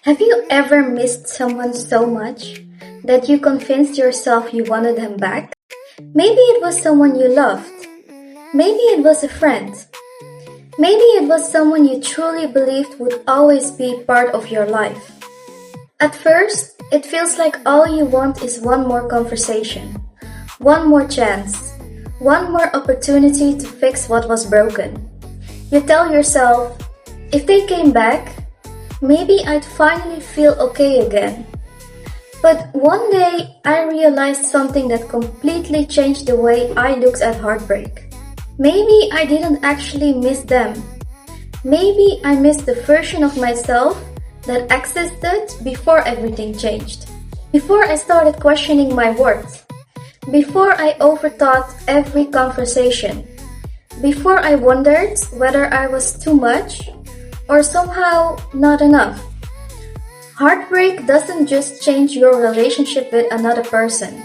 Have you ever missed someone so much that you convinced yourself you wanted them back? Maybe it was someone you loved. Maybe it was a friend. Maybe it was someone you truly believed would always be part of your life. At first, it feels like all you want is one more conversation, one more chance, one more opportunity to fix what was broken. You tell yourself, if they came back, maybe I'd finally feel okay again. But one day I realized something that completely changed the way I looked at heartbreak. Maybe I didn't actually miss them. Maybe I missed the version of myself that existed before everything changed. Before I started questioning my worth. Before I overthought every conversation. Before I wondered whether I was too much or somehow not enough. Heartbreak doesn't just change your relationship with another person.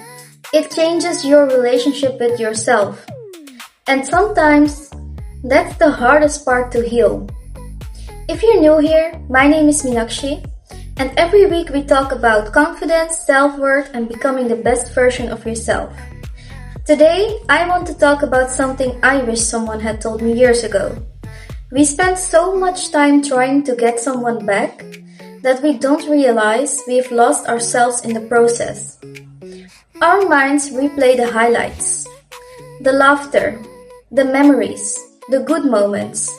It changes your relationship with yourself. And sometimes, that's the hardest part to heal. If you're new here, my name is Meenakshi, and every week we talk about confidence, self-worth, and becoming the best version of yourself. Today, I want to talk about something I wish someone had told me years ago. We spend so much time trying to get someone back that we don't realize we've lost ourselves in the process. Our minds replay the highlights, the laughter, the memories, the good moments,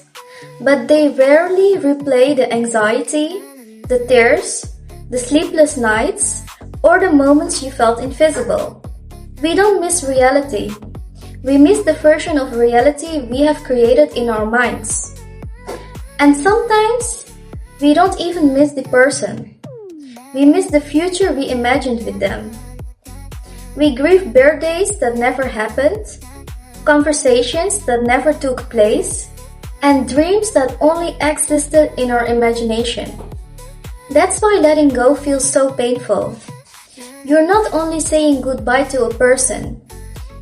but they rarely replay the anxiety, the tears, the sleepless nights, or the moments you felt invisible. We don't miss reality. We miss the version of reality we have created in our minds. And sometimes, we don't even miss the person. We miss the future we imagined with them. We grieve birthdays that never happened, conversations that never took place, and dreams that only existed in our imagination. That's why letting go feels so painful. You're not only saying goodbye to a person,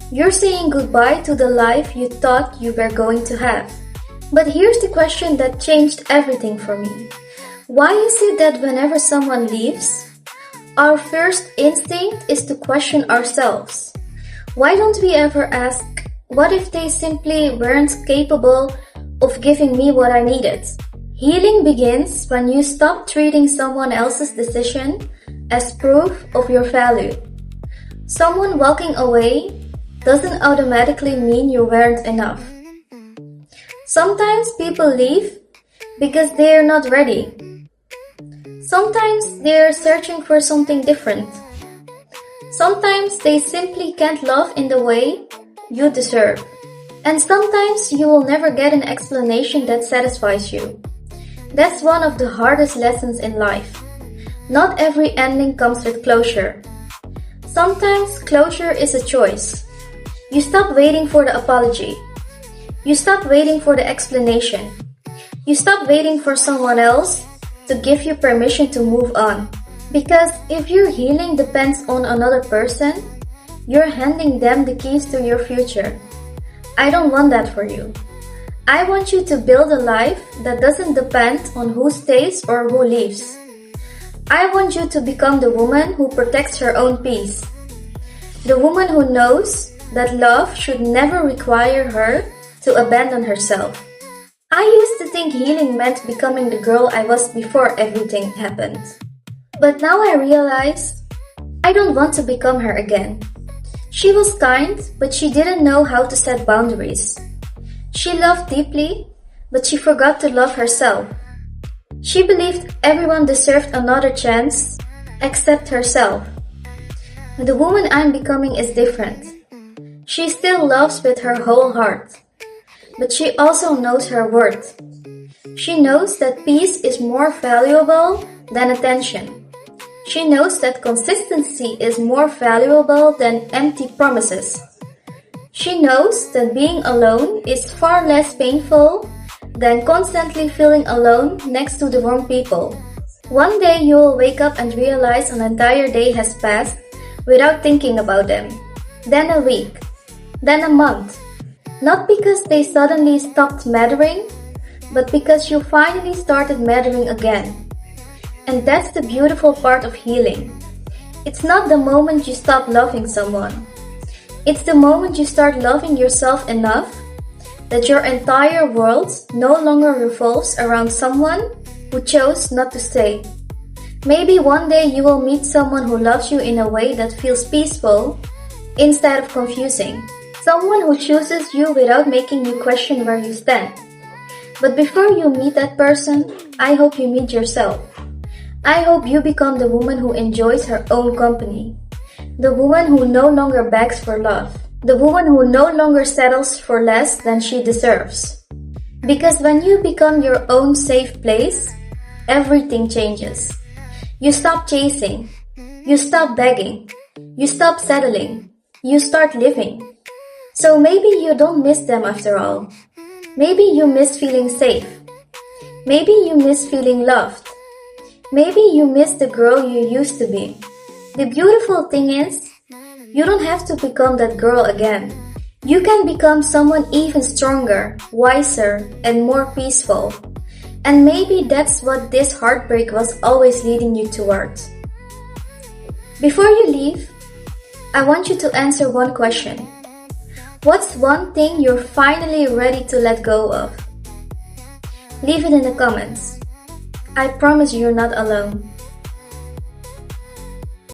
you're saying goodbye to the life you thought you were going to have. But here's the question that changed everything for me. Why is it that whenever someone leaves, our first instinct is to question ourselves? Why don't we ever ask, what if they simply weren't capable of giving me what I needed? Healing begins when you stop treating someone else's decision as proof of your value. Someone walking away doesn't automatically mean you weren't enough. Sometimes people leave because they are not ready. Sometimes they are searching for something different. Sometimes they simply can't love in the way you deserve. And sometimes you will never get an explanation that satisfies you. That's one of the hardest lessons in life. Not every ending comes with closure. Sometimes closure is a choice. You stop waiting for the apology. You stop waiting for the explanation. You stop waiting for someone else to give you permission to move on. Because if your healing depends on another person, you're handing them the keys to your future. I don't want that for you. I want you to build a life that doesn't depend on who stays or who leaves. I want you to become the woman who protects her own peace. The woman who knows that love should never require her to abandon herself. I used to think healing meant becoming the girl I was before everything happened. But now I realize I don't want to become her again. She was kind, but she didn't know how to set boundaries. She loved deeply, but she forgot to love herself. She believed everyone deserved another chance, except herself. The woman I'm becoming is different. She still loves with her whole heart. But she also knows her worth. She knows that peace is more valuable than attention. She knows that consistency is more valuable than empty promises. She knows that being alone is far less painful than constantly feeling alone next to the wrong people. One day you will wake up and realize an entire day has passed without thinking about them. Then a week. Then a month. Not because they suddenly stopped mattering, but because you finally started mattering again. And that's the beautiful part of healing. It's not the moment you stop loving someone. It's the moment you start loving yourself enough that your entire world no longer revolves around someone who chose not to stay. Maybe one day you will meet someone who loves you in a way that feels peaceful instead of confusing. Someone who chooses you without making you question where you stand. But before you meet that person, I hope you meet yourself. I hope you become the woman who enjoys her own company. The woman who no longer begs for love. The woman who no longer settles for less than she deserves. Because when you become your own safe place, everything changes. You stop chasing. You stop begging. You stop settling. You start living. So maybe you don't miss them after all. Maybe you miss feeling safe. Maybe you miss feeling loved. Maybe you miss the girl you used to be. The beautiful thing is, you don't have to become that girl again. You can become someone even stronger, wiser, and more peaceful. And maybe that's what this heartbreak was always leading you towards. Before you leave, I want you to answer one question. What's one thing you're finally ready to let go of? Leave it in the comments. I promise you're not alone.